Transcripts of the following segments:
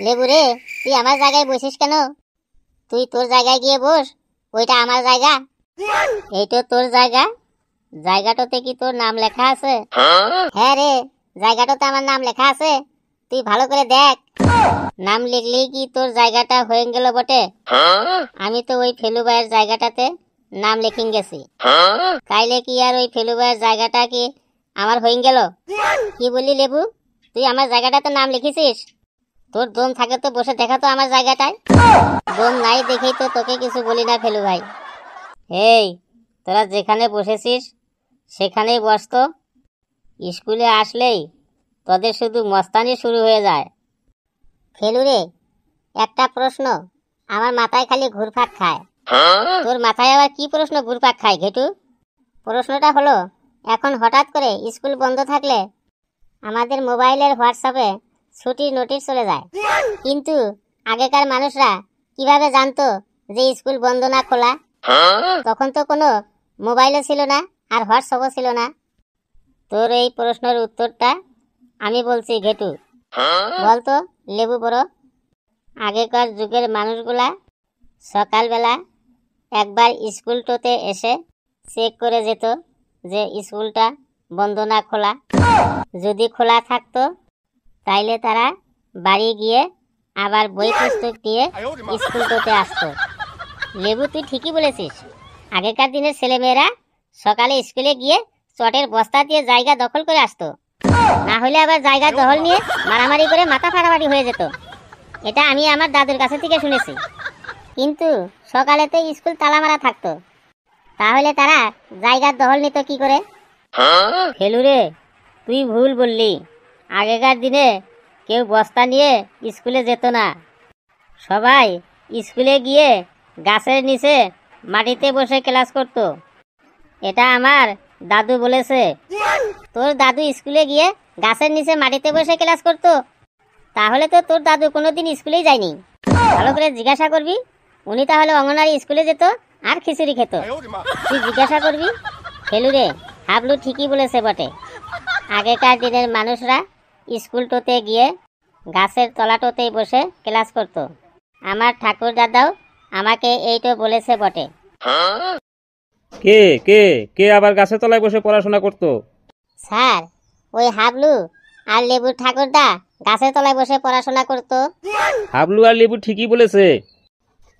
লেবু রে, তুই আমার জায়গায় বসিস কেন? তুই তোর জায়গায় গিয়ে বস, ওইটা আমার জায়গা। এই তো তোর জায়গা। জায়গাটাতে কি তোর নাম লেখা আছে? হ্যাঁ রে, জায়গাটাতে আমার নাম লেখা আছে। তুই ভালো করে দেখ। নাম লিখলেই কি তোর জায়গাটা হয়ে গেল বটে? আমি তো ওই ফেলু ভাইয়ের জায়গাটাতে নাম লিখিং গেছি। তাইলে কি আর ওই ফেলু ভাইয়ের জায়গাটা কি আমার হয়ে গেল? কি বললি লেবু, তুই আমার জায়গাটাতে নাম লিখেছিস? তোর দম থাকে তো বসে দেখা তো আমার জায়গাটায়। দম নাই দেখেই তো তোকে কিছু বলি না ফেলু ভাই। এই, তোরা যেখানে বসেছিস সেখানেই বসতো। স্কুলে আসলেই তোদের শুধু মস্তানি শুরু হয়ে যায়। ফেলু রে, একটা প্রশ্ন আমার মাথায় খালি ঘুরপাক খায়। তোর মাথায় আবার কি প্রশ্ন ঘুরপাক খায় ঘেটু? প্রশ্নটা হলো, এখন হঠাৎ করে স্কুল বন্ধ থাকলে আমাদের মোবাইলের হোয়াটসঅ্যাপে ছুটির নোটিশ চলে যায়, কিন্তু আগেকার মানুষরা কিভাবে জানতো যে স্কুল বন্ধ না খোলা? তখন তো কোনো মোবাইলও ছিল না আর হোয়াটসঅ্যাপও ছিল না। তোর এই প্রশ্নের উত্তরটা আমি বলছি ঘেটু। বলতো লেবু বড়, আগেকার যুগের মানুষগুলা সকালবেলা একবার স্কুলটোতে এসে চেক করে যেত যে স্কুলটা বন্ধ না খোলা। যদি খোলা থাকতো তাইলে তারা বাড়ি গিয়ে আবার বই পুস্তক দিয়ে স্কুলটোতে আসতো। লেবু, তুই ঠিকই বলেছিস। আগেকার দিনের ছেলেমেয়েরা সকালে স্কুলে গিয়ে চটের বস্তা দিয়ে জায়গা দখল করে আসতো, না হলে আবার জায়গা দখল নিয়ে মারামারি করে মাথা ফাটাফাটি হয়ে যেত। এটা আমি আমার দাদুর কাছে থেকে শুনেছি। কিন্তু সকালে তো স্কুল তালা মারা থাকতো, তাহলে তারা জায়গার দখল নিত কি করে? ফেলু রে, তুই ভুল বললি। আগেকার দিনে কেউ বস্তা নিয়ে স্কুলে যেত না। সবাই স্কুলে গিয়ে গাছের নিচে মাটিতে বসে ক্লাস করত। এটা আমার দাদু বলেছে। তোর দাদু স্কুলে গিয়ে গাছের নিচে মাটিতে বসে ক্লাস করত? তাহলে তো তোর দাদু কোনোদিন স্কুলেই যায়নি। ভালো করে জিজ্ঞাসা করবি। উনি তাহলে অঙ্গনারী স্কুলে যেত আর খিচুড়ি খেত। তুই জিজ্ঞাসা করবি। ফেলু রে, হাবলু ঠিকই বলেছে বটে। আগেকার দিনের মানুষরা স্কুলটোতে গিয়ে গাছের তলাটোতেই বসে ক্লাস করত। আমার ঠাকুর দাদাও আমাকে এইটো বলেছে বটে। কে কে কে আবার গাছের তলায় বসে পড়াশোনা করতো? স্যার, ওই হাবলু আর লেবুর ঠাকুরদা গাছের তলায় বসে পড়াশোনা করত। হাবলু আর লেবু ঠিকই বলেছে।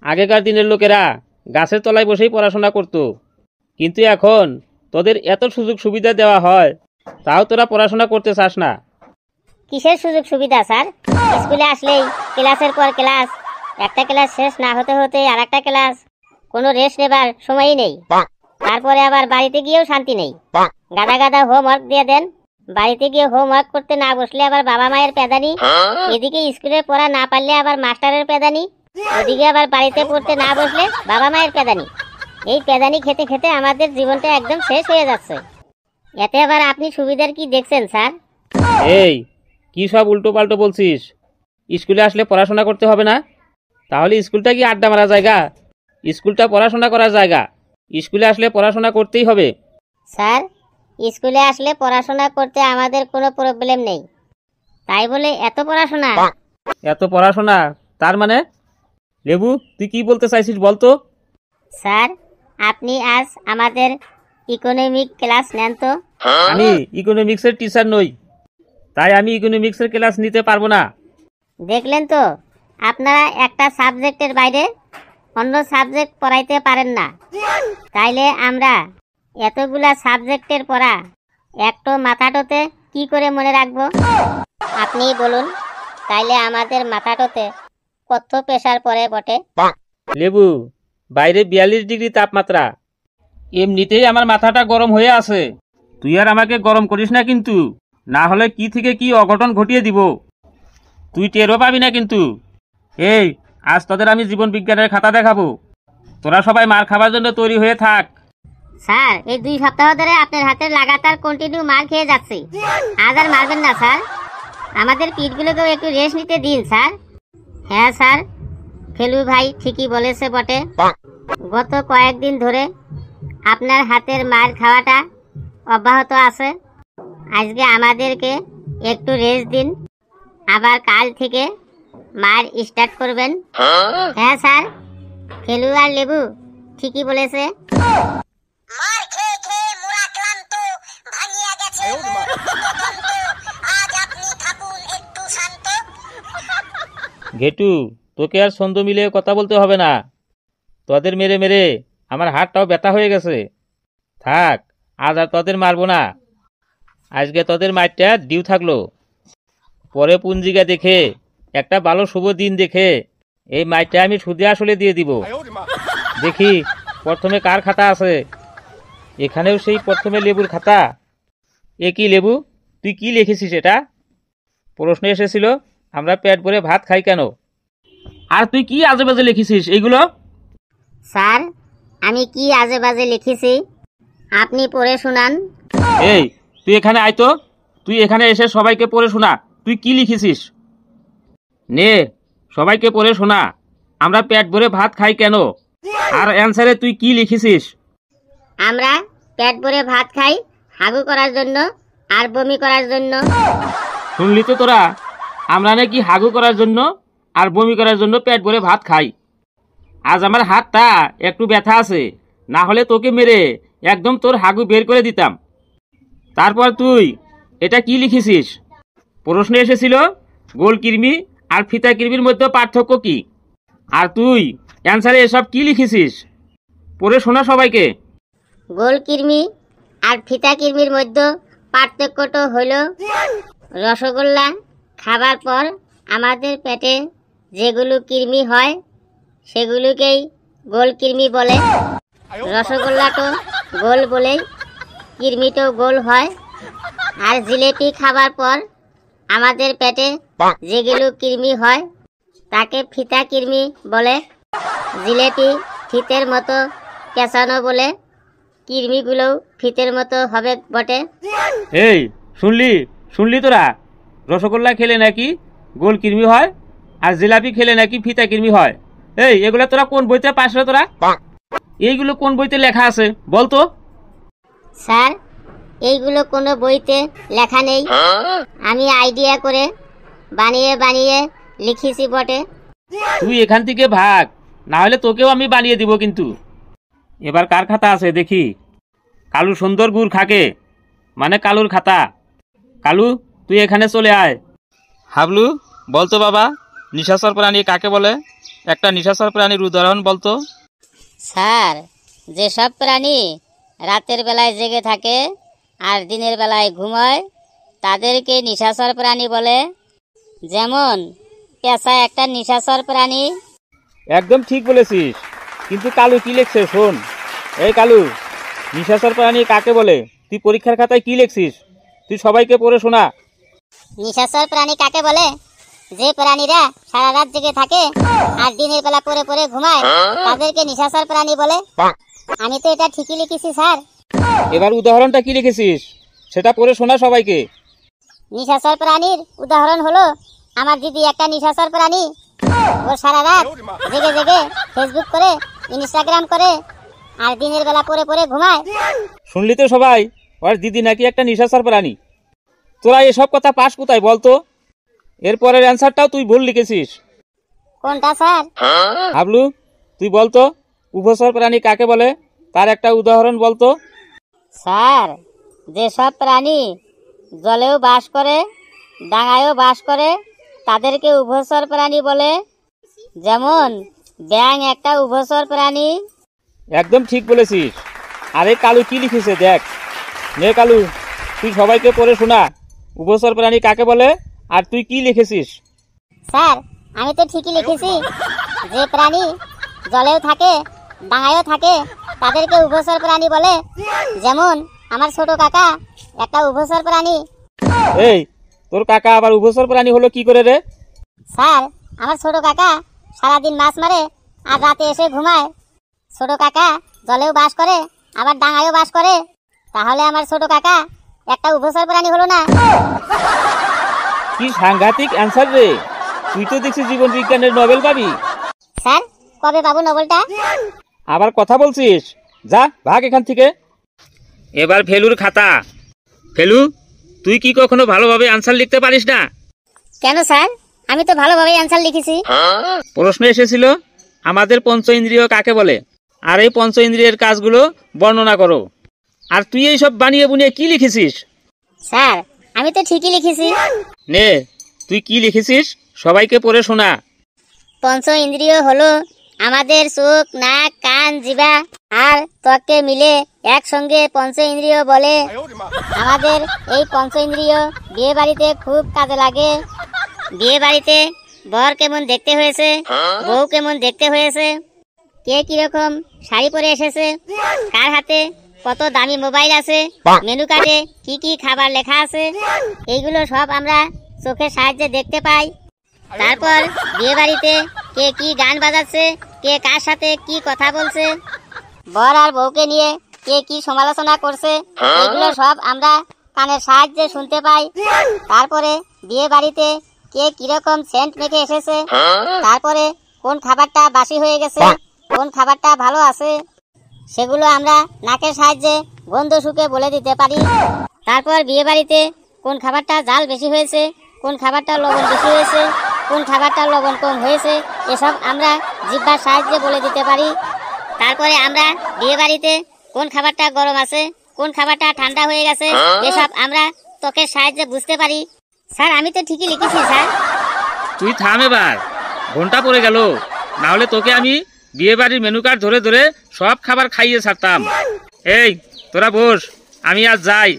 আগেকার দিনের লোকেরা গাছের তলায় বসেই পড়াশোনা করত। কিন্তু এখন তোদের এত সুযোগ সুবিধা দেওয়া হয়, তাও তোরা পড়াশোনা করতে চাস না। কিসের সুযোগ সুবিধা স্যার? স্কুলে আসলেই ক্লাসের পর ক্লাস, একটা ক্লাস শেষ না হতে হতে আর একটা ক্লাস, কোনো রেস্ট নেবার সময়ই নেই। তারপরে আবার বাড়িতে গিয়েও শান্তি নেই। গাদা গাদা হোমওয়ার্ক দিয়ে দেন। বাড়িতে গিয়ে হোমওয়ার্ক করতে না বসলে আবার বাবা মায়ের পেদানি। এদিকে স্কুলে পড়া না পারলে আবার মাস্টারের পেদানি। ওদিকে আবার বাড়িতে পড়তে না বসলে বাবা মায়ের পেদানি। এই পেদানি খেতে খেতে আমাদের জীবনটা একদম শেষ হয়ে যাচ্ছে। এতে আবার আপনি সুবিধার কি দেখছেন স্যার? এই, কি সব উল্টো পাল্টো বলছিস? স্কুলে আসলে পড়াশোনা করতে হবে না? তাহলে স্কুলটা কি আড্ডা মারা জায়গা? স্কুলটা পড়াশোনা করার জায়গা। স্কুলে আসলে পড়াশোনা করতেই হবে। স্যার, স্কুলে আসলে পড়াশোনা করতে আমাদের কোনো প্রবলেম নেই, তাই বলে এত পড়াশোনা? এত পড়াশোনা তার মানে? লেবু, তুই কি বলতে চাইছিস বলতো? স্যার, আপনি আজ আমাদের ইকোনমিক ক্লাস নেন তো? আমি ইকোনমিক্সের টিচার নই, তাই আমি ইকোনমিক্সের ক্লাস নিতে পারবো না। দেখলেন তো, আপনারা একটা সাবজেক্টের বাইরে অন্য সাবজেক্ট পড়াইতে পারেন না। তাইলে আমরা এতগুলা সাবজেক্টের পড়া একটো মাথাটোতে কি করে মনে রাখবো? আপনিই বলুন। তাইলে আমাদের মাথাটোতে কত প্রেসার পড়ে বটে? লেবু, বাইরে 42 ডিগ্রি তাপমাত্রা। এমনিতেই আমার মাথাটা গরম হয়ে আছে। তুই আর আমাকে গরম করিস না কিন্তু, না হলে কি থেকে কি অঘটন ঘটিয়ে দিব তুই টেরও পাবি না কিন্তু। এই, আজ তোদের আমি জীবন বিজ্ঞানের খাতা দেখাবো। তোরা সবাই মার খাবার জন্য তৈরি হয়ে থাক। স্যার, এই 2 সপ্তাহ ধরে আপনার হাতে লাগাতার কন্টিনিউ মার খেয়ে যাচ্ছি। আজ আর মারবেন না স্যার। আমাদের পিঠগুলোকেও একটু রেস্ট নিতে দিন স্যার। হ্যাঁ স্যার, ফেলু ভাই ঠিকই বলেছে বটে। গত কয়েকদিন ধরে আপনার হাতের মার খাওয়াটা অব্যাহত আছে। আজকে আমাদেরকে একটু রেস্ট দিন। আবার কাল থেকে মার স্টার্ট করবেন। হ্যাঁ স্যার, ফেলু আর লেবু ঠিকই বলেছে। মার খেয়ে খেয়ে মোরা ক্লান্ত, ভাঙিয়া গেছে মোর হৃদযন্ত্র। আজ আপনি থাকুন একটু শান্ত। ঘেটু, তোকে আর ছন্দ মিলিয়ে কথা বলতে হবে না। তোদের মেরে মেরে আমার হাতটাও ব্যথা হয়ে গেছে। থাক, আজ আর তোদের মারবো না। আজকে তোদের মাইরটা ডিউ থাকলো। পরে পুঞ্জিকা দেখে একটা ভালো শুভ দিন দেখে এই মাইরটা আমি সুদে আসলে দিয়ে দিব। দেখি প্রথমে কার খাতা আছে। এখানেও সেই প্রথমে লেবুর খাতা। এ কি লেবু, তুই কি লিখেছিস এটা? প্রশ্ন এসেছিল আমরা পেট ভরে ভাত খাই কেন। আর তুই কি আজে বাজে লিখেছিস এইগুলো? স্যার, আমি কি আজে বাজে লিখেছি আপনি পড়ে শুনান। এই, তুই এখানে আয় তো। তুই এখানে এসে সবাইকে পড়ে শোনা তুই কি লিখেছিস। নে, সবাইকে পড়ে শোনা আমরা পেট ভরে ভাত খাই কেন। আর অ্যান্সারে তুই কি লিখেছিস? আমরা পেট ভরে ভাত খাই হাগু করার জন্য আর বমি করার জন্য। শুনলি তো তোরা, আমরা নাকি হাগু করার জন্য আর বমি করার জন্য পেট ভরে ভাত খাই। আজ আমার হাতটা একটু ব্যথা আছে, না হলে তোকে মেরে একদম তোর হাগু বের করে দিতাম। তারপর তুই এটা কি লিখেছিস? প্রশ্ন এসেছিল গোল কৃমি আর ফিতা কৃমির মধ্যে পার্থক্য কি। আর তুই অ্যান্সারে এসব কি লিখেছিস? পড়ে শোনা সবাইকে। গোল কৃমি আর ফিতা কৃমির মধ্যে পার্থক্যটা হলো রসগোল্লা খাবার পর আমাদের পেটে যেগুলো কৃমি হয় সেগুলোকেই গোল কৃমি বলে। রসগোল্লাটো গোল বলেই কৃমিটো গোল হয়। আর জিলেপি খাবার পর আমাদের পেটে যেগুলো কৃমি হয় তাকে ফিতা কৃমি বলে। জিলেপি ফিতের মতো পেঁচানো বলে কৃমিগুলোও ফিতের মতো হবে বটে। এই শুনলি তোরা, রসগোল্লা খেলে নাকি গোল কৃমি হয় আর জিলাপি খেলে নাকি ফিতা কৃমি হয়। এই, এগুলো তোরা কোন বইতে পাস রে তোরা? এইগুলো কোন বইতে লেখা আছে বলতো? স্যার, এইগুলো কোনো বইতে লেখা নেই, আমি আইডিয়া করে বানিয়ে বানিয়ে লিখেছি বটে। তুই এখান থেকে ভাগ, না হলে তোকেও আমি বানিয়ে দিব কিন্তু। এবার কার খাতা আছে দেখি। কালু সুন্দর গুড় খাকে, মানে কালুর খাতা। কালু, তুই এখানে চলে আয়। হাবলু, বলতো বাবা, নিশাচর প্রাণী কাকে বলে? একটা নিশাচর প্রাণীর উদাহরণ বলতো। স্যার, যেসব প্রাণী রাতের বেলায় জেগে থাকে আর দিনের বেলায় ঘুমায় তাদেরকে নিশাচর প্রাণী বলে। যেমন পেঁচা একটা নিশাচর প্রাণী। একদম ঠিক বলেছিস, কিন্তু কালু কি লিখছে শোন। এই কালু, নিশাচর প্রাণী কাকে বলে তুই পরীক্ষার খাতায় কি লিখছিস? তুই সবাইকে পড়ে শোনা। নিশাচর প্রাণী কাকে বলে? যে প্রাণীরা সারা রাত জেগে থাকে আর দিনের বেলা পরে পরে ঘুমায় তাদেরকে নিশাচর প্রাণী বলে। আমি তো এটা ঠিকই লিখেছি স্যার। এবার উদাহরণটা কি লিখেছিস সেটা পড়ে শোনা সবাইকে। নিশাচর প্রাণীর উদাহরণ হলো আমার দিদি একটা নিশাচর প্রাণী। ও সারা রাত জেগে জেগে ফেসবুক করে, ইনস্টাগ্রাম করে আর দিনের বেলা পরে পরে ঘুমায়। শুনলি তো সবাই, ওর দিদি নাকি একটা নিশাচর প্রাণী। তোরা এসব কথা পাস কোথায় বলতো? এরপরের অ্যান্সারটাও তুই ভুল লিখেছিস। কোনটা স্যার? হাবলু, তুই বলতো উভচর প্রাণী কাকে বলে, তার একটা উদাহরণ বলতো। স্যার, যেসব প্রাণী জলেও বাস করে ডাঙায়ও বাস করে তাদেরকে উভচর প্রাণী বলে। যেমন ব্যাঙ একটা উভচর প্রাণী। একদম ঠিক বলেছিস। আরে কালু কি লিখেছে দেখ। নে কালু, তুই সবাইকে পড়ে শোনা উভচর প্রাণী কাকে বলে আর তুই কি লিখেছিস। স্যার, আমি তো ঠিকই লিখেছি। যে প্রাণী জলেও থাকে ডাঙায়ও থাকে তাদেরকে উভচর প্রাণী বলে। যেমন আমার ছোট কাকা একটা উভচর প্রাণী। এই, তোর কাকা আবার উভচর প্রাণী হলো কি করে রে? স্যার, আমার ছোট কাকা সারাদিন মাছ মারে আর রাতে এসে ঘুমায়। ছোট কাকা জলেও বাস করে আবার ডাঙায়ও বাস করে, তাহলে আমার ছোট কাকা একটা উভচর প্রাণী হলো না? কি সাংঘাতিক অ্যান্সার রে। তুই তো দেখছিস জীবন বিজ্ঞানের নোবেল পাবি। স্যার, কবে পাবো নোবেলটা? আবার কথা বলছিস, যা ভাগ এখান থেকে। এবার ফেলুর খাতা। ফেলু, তুই কি কখনো ভালোভাবে আনসার লিখতে পারিস না? কেন স্যার, আমি তো ভালোভাবে অ্যান্সার লিখেছি। প্রশ্ন এসেছিল আমাদের পঞ্চ ইন্দ্রিয় কাকে বলে, আর এই পঞ্চ ইন্দ্রিয়ের কাজগুলো বর্ণনা করো। আর তুই এইসব বানিয়ে বুনিয়ে কি লিখেছিস? স্যার আমি তো ঠিকই লিখেছি। নে তুই কি লিখেছিস সবাইকে পড়ে শোনা। পঞ্চ ইন্দ্রিয় হলো আমাদের চোখ, নাক, কান, জিহ্বা আর ত্বককে মিলে একসঙ্গে পঞ্চ ইন্দ্রিয় বলে। আমাদের এই পঞ্চ ইন্দ্রিয় বিয়ে বাড়িতে খুব কাজে লাগে। বিয়ে বাড়িতে বর কেমন দেখতে হয়েছে, বউ কেমন দেখতে হয়েছে, কে কিরকম শাড়ি পরে এসেছে, কার হাতে কত দামি মোবাইল আছে, মেনু কার্ডে কি কি খাবার লেখা আছে, এইগুলো সব আমরা চোখের সাহায্যে দেখতে পাই। তারপর বিয়ে বাড়িতে কে কি গান বাজাচ্ছে, কে কার সাথে কি কথা বলছে, বর আর বউকে নিয়ে কে কি সমালোচনা করছে, এগুলো সব আমরা কানের সাহায্যে শুনতে পাই। তারপরে বিয়ে বাড়িতে কে কিরকম সেন্ট মেখে এসেছে, তারপরে কোন খাবারটা বাসি হয়ে গেছে, কোন খাবারটা ভালো আছে, সেগুলো আমরা নাকের সাহায্যে গন্ধ শুকে বলে দিতে পারি। তারপর বিয়ে বাড়িতে কোন খাবারটা ঝাল বেশি হয়েছে, কোন খাবারটা লবণ বেশি হয়েছে, কোন খাবারটা লবণ কম হয়েছে, এসব আমরা জিহ্বার সাহায্যে বলে দিতে পারি। তারপরে আমরা বিয়ে বাড়িতে কোন খাবারটা গরম আছে, কোন খাবারটা ঠান্ডা হয়ে গেছে, এসব আমরা ত্বকের সাহায্যে বুঝতে পারি। স্যার আমি তো ঠিকই লিখেছি স্যার। তুই থাম এবার, ঘন্টা পড়ে গেল, না হলে তোকে আমি বিয়ে বাড়ির মেনু কার্ড ধরে ধরে সব খাবার খাইয়ে ছাড়তাম। এই তোরা বস, আমি আজ যাই।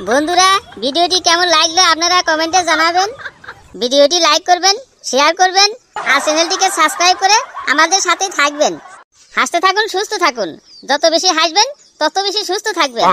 বন্ধুরা ভিডিওটি কেমন লাগলো আপনারা কমেন্টে জানাবেন। ভিডিওটি লাইক করবেন, শেয়ার করবেন আর চ্যানেলটিকে সাবস্ক্রাইব করে আমাদের সাথে থাকবেন। হাসতে থাকুন, সুস্থ থাকুন। যত বেশি হাসবেন তত বেশি সুস্থ থাকবেন।